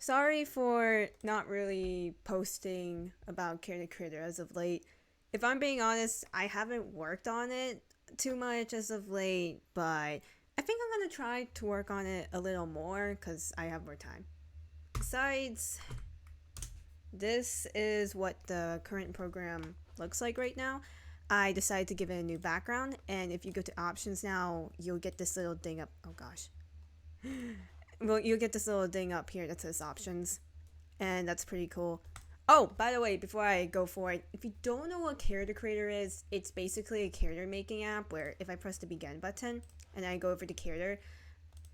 sorry for not really posting about Character Creator as of late. If I'm being honest, I haven't worked on it too much as of late, but I think I'm gonna try to work on it a little more because I have more time. Besides, this is what the current program looks like right now. I decided to give it a new background, and if you go to options now, you'll get this little thing up. Oh gosh. Well, you'll get this little thing up here that says options, and that's pretty cool. Oh, by the way, before I go for it, if you don't know what Character Creator is, it's basically a character making app where if I press the begin button and I go over to character,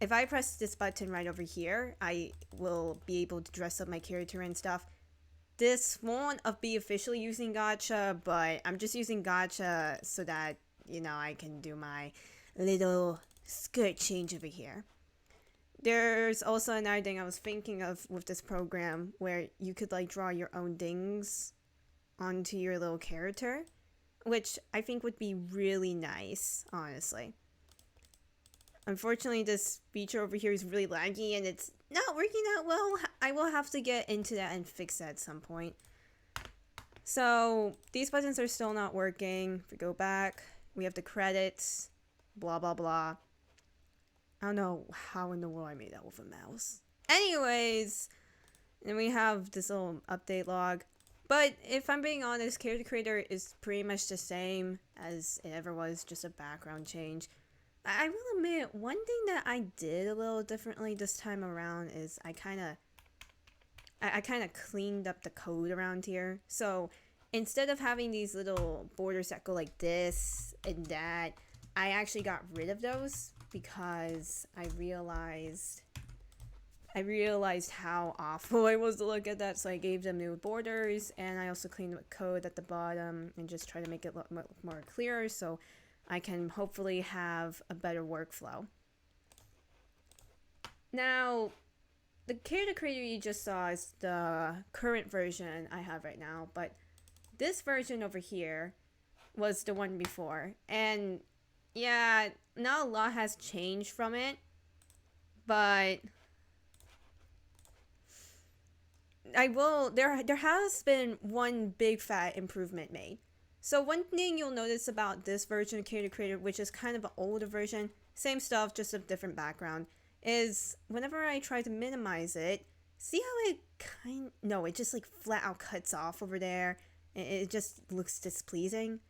if I press this button right over here, I will be able to dress up my character and stuff. This won't be officially using Gacha, but I'm just using Gacha so that, I can do my little skirt change over here. There's also another thing I was thinking of with this program where you could draw your own things onto your little character, which I think would be really nice, honestly. Unfortunately, this feature over here is really laggy and it's not working out well. I will have to get into that and fix that at some point. So these buttons are still not working. If we go back, we have the credits, blah, blah, blah. I don't know how in the world I made that with a mouse. Anyways, then we have this little update log. But if I'm being honest, Character Creator is pretty much the same as it ever was, just a background change. I will admit, one thing that I did a little differently this time around is I kind of cleaned up the code around here. So instead of having these little borders that go like this and that, I actually got rid of those because I realized how awful it was to look at that, so I gave them new borders, and I also cleaned up code at the bottom and just try to make it look more clearer so I can hopefully have a better workflow. Now, the Character Creator you just saw is the current version I have right now, but this version over here was the one before, and yeah, not a lot has changed from it, but there has been one big fat improvement made. So one thing you'll notice about this version of Character Creator, which is kind of an older version, same stuff, just a different background, is whenever I try to minimize it, see how it just flat out cuts off over there, and it just looks displeasing?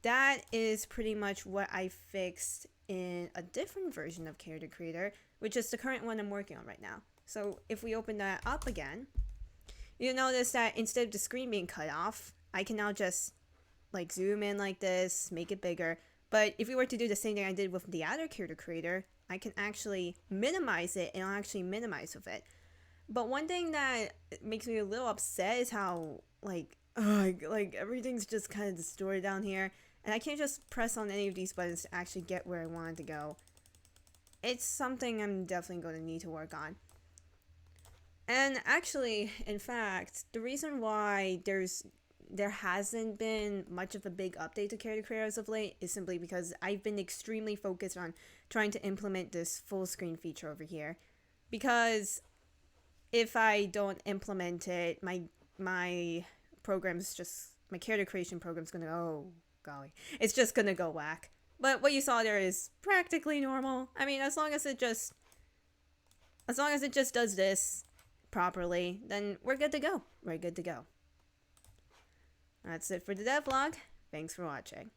That is pretty much what I fixed in a different version of Character Creator, which is the current one I'm working on right now. So if we open that up again, you'll notice that instead of the screen being cut off, I can now just zoom in like this, make it bigger. But if we were to do the same thing I did with the other Character Creator, I can actually minimize it and I'll actually minimize with it. But one thing that makes me a little upset is how everything's just kind of distorted down here, and I can't just press on any of these buttons to actually get where I wanted to go. It's something I'm definitely going to need to work on. And actually, in fact, the reason why there hasn't been much of a big update to Character Creator as of late is simply because I've been extremely focused on trying to implement this full screen feature over here. Because if I don't implement it, my character creation program's gonna, oh golly, it's just gonna go whack. But what you saw there is practically normal. I mean, as long as it just does this properly, then we're good to go. That's it for the devlog. Thanks for watching.